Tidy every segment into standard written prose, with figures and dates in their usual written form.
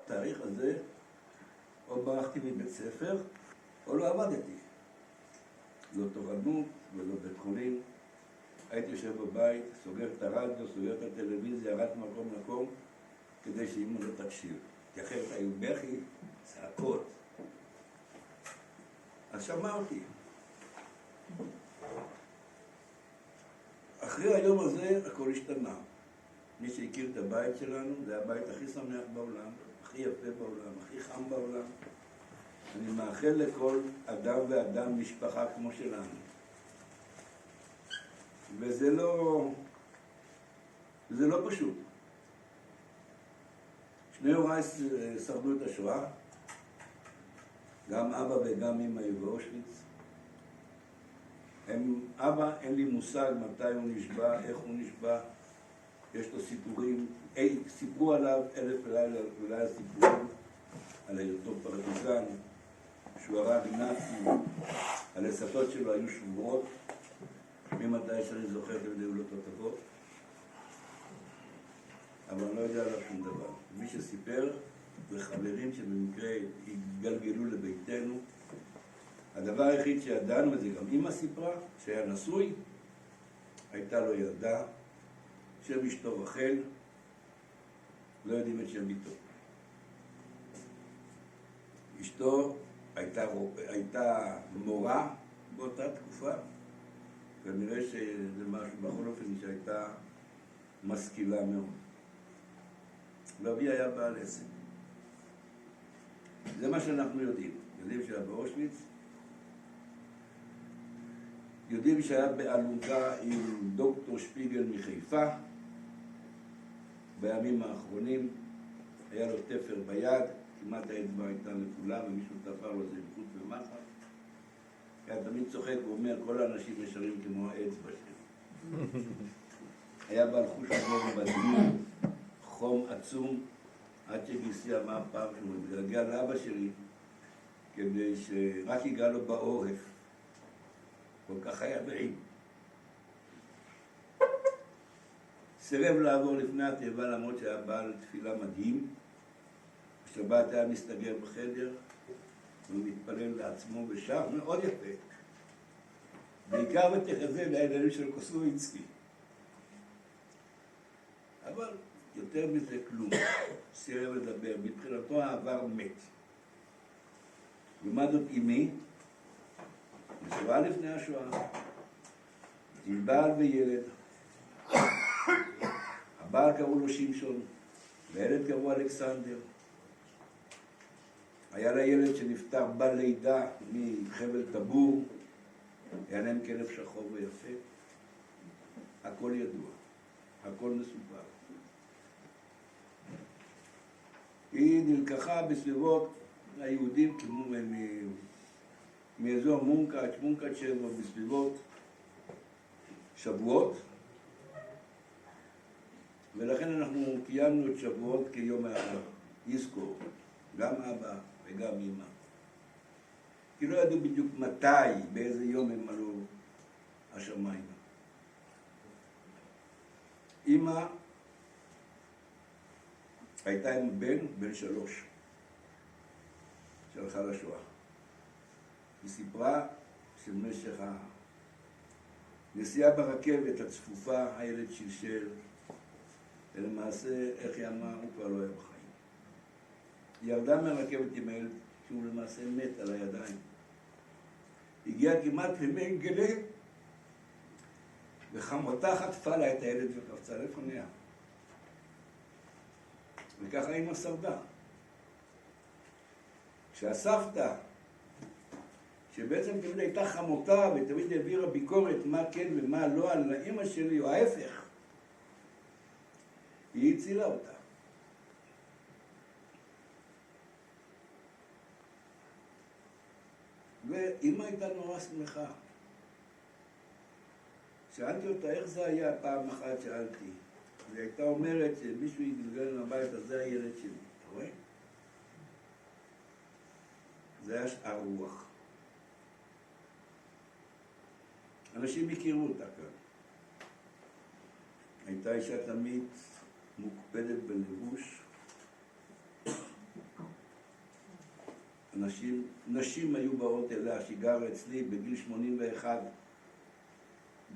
בתאריך הזה, או ברחתי מבית ספר, או לא עבדתי. לא תורנות ולא בית חולים. הייתי יושב בבית, סוגר את הרדיו, סוגר את הטלוויזיה, רץ מקום למקום, כדי שאמא לא תקשיב. כי אחרת היו בכי, צעקות. אז שמרתי. אחרי היום הזה הכל השתנה. מי שהכיר את הבית שלנו, זה הבית הכי שמח בעולם, הכי יפה בעולם, הכי חם בעולם. אני מאחל לכל אדם ואדם משפחה כמו שלנו. וזה לא פשוט. שני הוריי שרדו את השואה, גם אבא וגם אמא היו באושוויץ. אבא, אין לי מושג מתי הוא נשבע, איך הוא נשבע. יש לו סיפורים, סיפרו עליו 1000 לילה סיפורים על היותו פרטיזן, שהוא הרג נאצי, הלסתות שלו היו שבורות, ממתי שאני זוכר את היו לו תותבות, אבל אני לא יודע עליו שום דבר. מי שסיפר זה חברים שבמקרה התגלגלו לביתנו. הדבר היחיד שידענו, וזה גם אמא סיפרה, שהיה נשוי, הייתה לו ילדה, שם אשתו רחל, לא יודעים את שם ביתו. אשתו הייתה מורה באותה תקופה, כנראה שזה משהו, בכל אופן שהייתה משכילה מאוד. ואבי היה בעל עסק. זה מה שאנחנו יודעים. יודעים שהיה באושוויץ, יודעים שהיה באלונקה עם דוקטור שפיגל מחיפה. בימים האחרונים היה לו תפר ביד, כמעט האצבע הייתה לכולם, ומישהו תפר לו זה מחוץ ומחת. היה תמיד צוחק ואומר, כל האנשים ישרים כמו האצבע שלי. היה בעל חוש עבור בדמי, חום עצום, עד שגיסי אמר פעם שהוא מתגלגל לאבא שלי, כדי שרק ייגע לו בעורף. כל כך היה בעין. סירב לעבור לפני התיבה, למרות שהיה בעל תפילה מדהים. בשבת היה מסתגר בחדר, ומתפלל לעצמו ושר מאוד יפה. בעיקר ותחזה לעניינים של קוסוביצקי. אבל יותר מזה כלום. סירב לדבר, מבחינתו העבר מת. ומה זאת אמי? נשואה לפני השואה, עם בעל וילד. הבעל קראו לו שמשון, והילד קראו אלכסנדר. היה לה ילד שנפטר בלידה מחבל טבור, היה להם כלב שחור ויפה. הכל ידוע, הכל מסופר. היא נלקחה בסביבות היהודים כמו מאזור מונקאץ' שבע, בסביבות שבועות, ולכן אנחנו קיימנו את שבועות כיום היזכור, גם אבא וגם אמא. כי לא ידעו בדיוק מתי, באיזה יום הם עלו השמיים. אמא הייתה עם בן 3, שהלכה לשואה. היא סיפרה שבמשך הנסיעה ברכבת הצפופה, הילד שלשל, ולמעשה, איך היא אמרה, הוא כבר לא היה בחיים. היא ירדה מהרכבת עם הילד, שהוא למעשה מת על הידיים. הגיעה כמעט למנגלה, וחמותה חטפה לה את הילד וקפצה לפניה. וככה אמא שרדה. כשהסבתא, שבעצם תמיד הייתה חמותה ותמיד העבירה ביקורת מה כן ומה לא על אמא שלי, או ההפך, היא הצילה אותה. ואמא הייתה נורא שמחה. שאלתי אותה איך זה היה, פעם אחת שאלתי. והיא הייתה אומרת שמישהו יתגלגל מהבית, אז זה הילד שלי. אתה רואה? זה היה שאר רוח. אנשים הכירו אותה כאן. הייתה אישה תמיד מוקפדת בלבוש, נשים היו באות אליה, שגרה אצלי בגיל 81,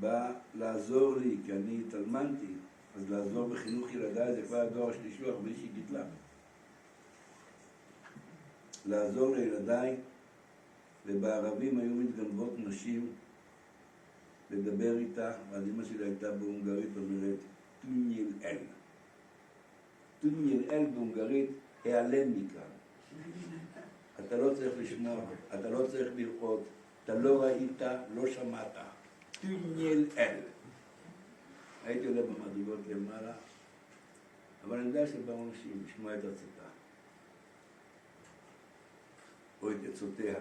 בא לעזור לי, כי אני התאלמנתי, אז לעזור בחינוך ילדיי זה כבר הדור השלישי, אחרי שהיא גידלה. לעזור לילדיי, ובערבים היו מתגנבות נשים לדבר איתה, אז אמא שלי הייתה בהונגרית אומרת, טוניל אל. טוניל אל בהונגרית, העלם מכאן. אתה לא צריך לשמוע, אתה לא צריך לראות, אתה לא ראית, לא שמעת. טוניל אל. הייתי עולה במדרגות למעלה, אבל אני יודע שבאו אנשים לשמוע את עצתה, או את עצותיה.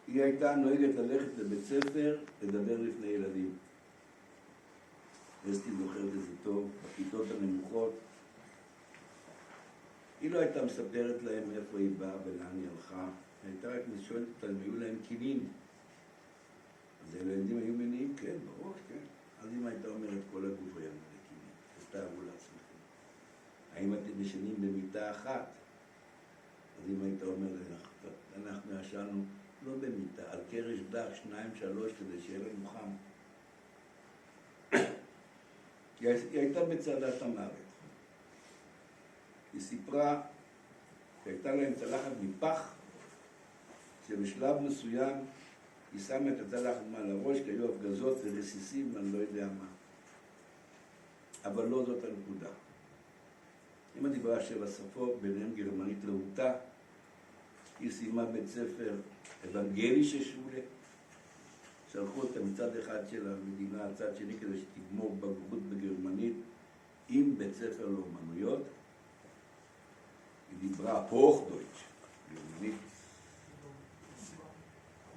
היא הייתה נוהגת ללכת לבית ספר, לדבר לפני ילדים. אסתי זוכרת את זה טוב, בכיתות הנמוכות. היא לא הייתה מספרת להם איפה היא באה ולאן היא הלכה. היא הייתה רק שואלת אותם, היו להם קינים. אז הילדים היו מניעים, כן, ברור, כן. אז אמא הייתה אומרת, כל הגוף היה מלא קינים. אז תארו לעצמכם. האם אתם ישנים במיטה אחת? אז אמא הייתה אומרת, אנחנו ישנו לא במיטה, על קרש דק, 2-3, כדי שיהיה לנו חם. היא הייתה בצעדת המוות. היא סיפרה שהייתה להם צלחת מפח, שבשלב מסוים היא שמה את הצלחת מעל הראש, כי היו הפגזות ורסיסים ואני לא יודע מה. אבל לא זאת הנקודה. אמא דיברה 7 שפות, ביניהם גרמנית רהוטה. היא סיימה בית ספר אבנגלי ששולה. שלחו אותה מצד אחד של המדינה, הצד שני, כדי שתגמור בגרות בגרמנית עם בית ספר לאומנויות. היא דיברה הוכדויטש, גרמנית.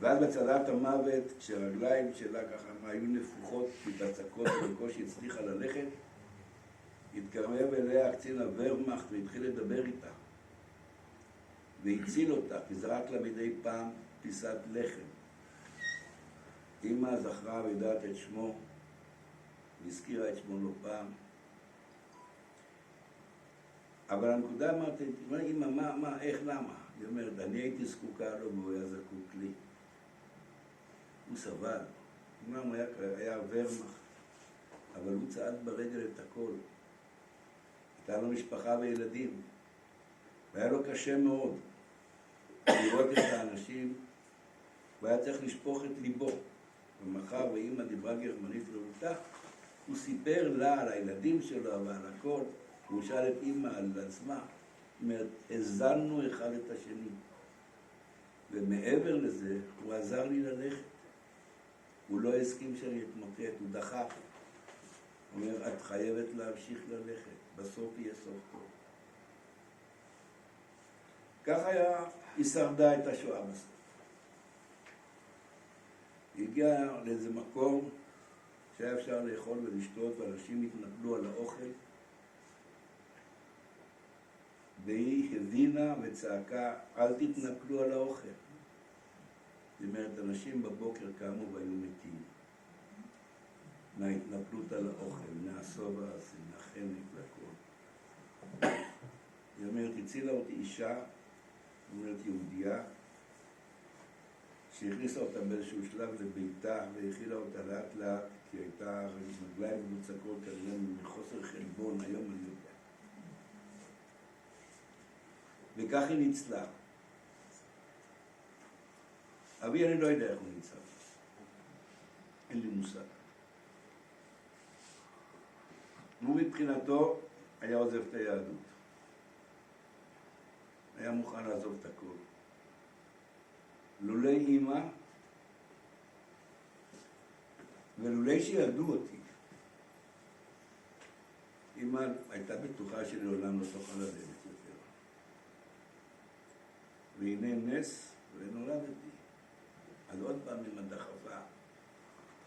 ואז בצעדת המוות, כשהרגליים שלה ככה היו נפוחות בצקות ובקושי הצליחה ללכת, התקרב אליה קצין הוורמאכט והתחיל לדבר איתה. והציל אותה, כי זרק לה מדי פעם פיסת לחם. אמא זכרה וידעת את שמו, והזכירה את שמו לא פעם. אבל הנקודה אמרתי, אמא, מה, איך, למה? היא אומרת, אני הייתי זקוקה לו והוא היה זקוק לי. הוא סבל. אמנם היה וורמאכט, אבל הוא צעד ברגל את הכל. הייתה לו משפחה וילדים, והיה לו קשה מאוד לראות את האנשים, והיה צריך לשפוך את ליבו. ומחר ואמא דיברה גרמנית רהוטה, הוא סיפר לה על הילדים שלו ועל הכל, והוא שאל את אמא על עצמה. זאת אומרת, הזנו אחד את השני. ומעבר לזה, הוא עזר לי ללכת. הוא לא הסכים שאני אתמוטט, הוא דחף. הוא אומר, את חייבת להמשיך ללכת, בסוף יהיה סוף טוב. ככה היא שרדה את השואה בסוף. היא הגיעה לאיזה מקום שהיה אפשר לאכול ולשתות, ואנשים התנפלו על האוכל. והיא הבינה וצעקה, אל תתנפלו על האוכל. זאת אומרת, אנשים בבוקר קמו והיו מתים. מההתנפלות על האוכל, מהסובה הזה, מהחנק והכל. היא אומרת, הצילה אותי אישה, היא אומרת יהודייה, שהכניסה אותה באיזשהו שלב לביתה והכילה אותה לאט לאט, כי הייתה רגליים מוצקות כנראה מחוסר חלבון, היום אני יודע. וכך היא ניצלה. אבי אני לא יודע איך הוא ניצל. אין לי מושג. הוא מבחינתו היה עוזב את היהדות. היה מוכן לעזוב את הכל. לולי אימא, ולולי שידעו אותי. אימא הייתה בטוחה שלעולם לא תוכל לדעת יותר. והנה נס, ונולדתי. אז עוד פעם עם הדחפה,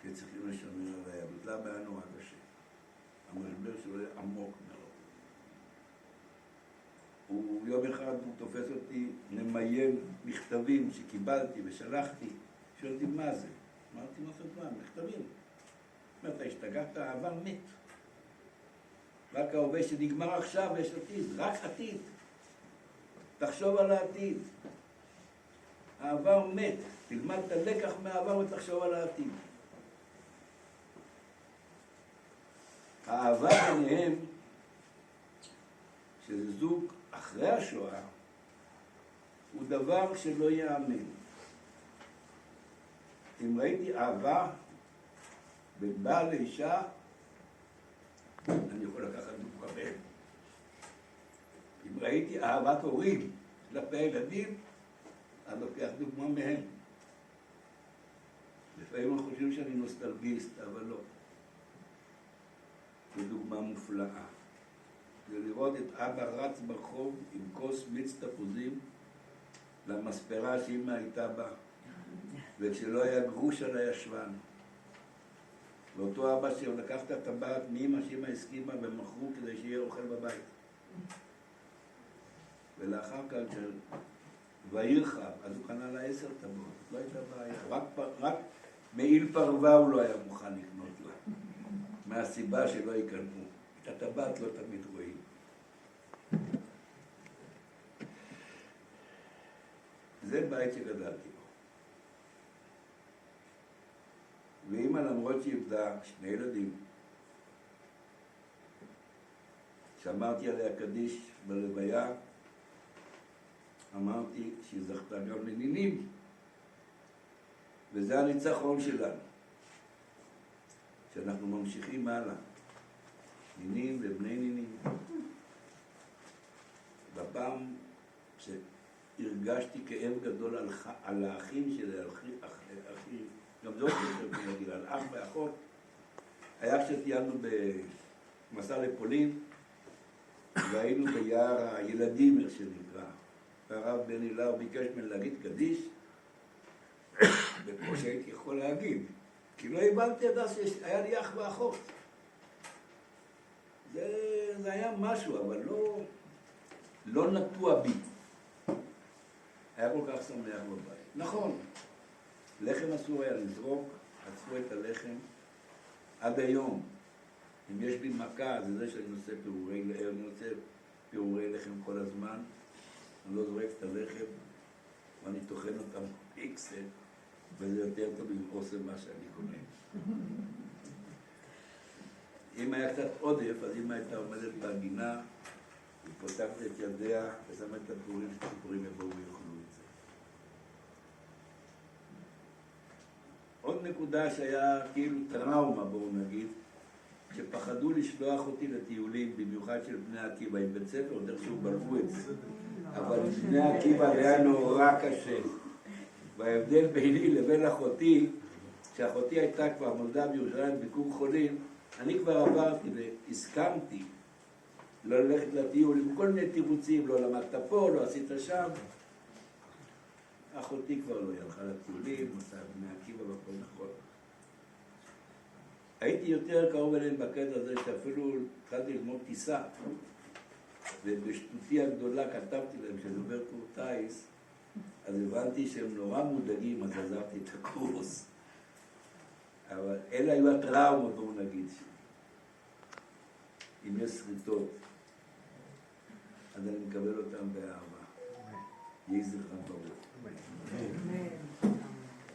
שצריכים לשמר על היהדות. למה היה נורא קשה? המשבר שלו היה עמוק מאוד. יום אחד הוא תופס אותי למיין מכתבים שקיבלתי ושלחתי. שואלתי מה זה? אמרתי, מה זאת אומרת? מכתבים. אומרת, אתה השתגעת, העבר מת. רק ההווה שנגמר עכשיו יש עתיד, רק עתיד. תחשוב על העתיד. העבר מת, תלמד את הלקח מהעבר ותחשוב על העתיד. האהבה ביניהם, שזה זוג אחרי השואה, הוא דבר שלא יאמן. אם ראיתי אהבה בין בעל לאישה, אני יכול לקחת דוגמה מהם. אם ראיתי אהבת הורים כלפי הילדים, אני לוקח דוגמה מהם. לפעמים אנחנו חושבים שאני נוסטלגיסט, אבל לא. זו דוגמה מופלאה. זה לראות את אבא רץ ברחוב עם כוס מיץ תפוזים למספרה שאמא הייתה בה, וכשלא היה גרוש על הישבן. ואותו אבא שלקח את הטבעת מאמא שאמא הסכימה ומכרו כדי שיהיה אוכל בבית. ולאחר כך והעירך, אז הוא קנה לה 10 טבעות, לא הייתה בעיה. רק מעיל פרווה הוא לא היה מוכן לקנות לה. מהסיבה שלא יקנו. את הטבעת לא תמיד רואים. זה בית שגדלתי בו. ואמא למרות שאיבדה 2 ילדים, שמרתי עליה קדיש בלוויה, אמרתי שהיא זכתה גם לנינים, וזה הניצחון שלנו, שאנחנו ממשיכים הלאה, נינים ובני נינים. בפעם שהרגשתי כאב גדול על האחים שלי, אחי, גם זאת אני אגיד, על אח ואחות, היה כשטיינו במסע לפולין, והיינו ביער הילדים, איך שנקרא. והרב בן אילאו ביקש ממני להגיד קדיש, וכמו שהייתי יכול להגיד, כי לא הבנתי עד אז שהיה לי אח ואחות. זה היה משהו, אבל לא נטוע בי. היה כל כך שמח בבית. נכון, לחם אסור היה לזרוק, עצרו את הלחם עד היום. אם יש בי מכה, זה שאני עושה פירורי לחם כל הזמן, אני לא זורק את הלחם, ואני טוחן אותם איקסל, וזה יותר טוב עם אוסם מה שאני קונה. אם היה קצת עודף, אז אמא הייתה עומדת בהגינה, היא פותחת את ידיה ושמה את הפירורים, שהפירורים יבואו ויאכלו את זה. עוד נקודה שהיה כאילו טראומה, בואו נגיד, שפחדו לשלוח אותי לטיולים, במיוחד של בני עקיבא, עם בית ספר, עוד איכשהו בלבו את זה. אבל בני עקיבא היה נורא קשה. וההבדל ביני לבין אחותי, כשאחותי הייתה כבר נולדה בירושלים ביקור חולים, אני כבר עברתי והסכמתי לא ללכת לטיול עם כל מיני תירוצים, לא למדת פה, לא עשית שם. אחותי כבר לא הלכה לטיולים, עושה בני עקיבא והכל נכון. הייתי יותר קרוב אליהם בקטע הזה שאפילו התחלתי ללמוד טיסה, ובשטותי הגדולה כתבתי להם שאני עובר קורס טיס, אז הבנתי שהם נורא מודאגים, אז עזבתי את הקורס. אבל אלה היו הטראומות, בואו נגיד, אם יש שריטות, אז אני מקבל אותם באהבה. יהי זכרם ברוך.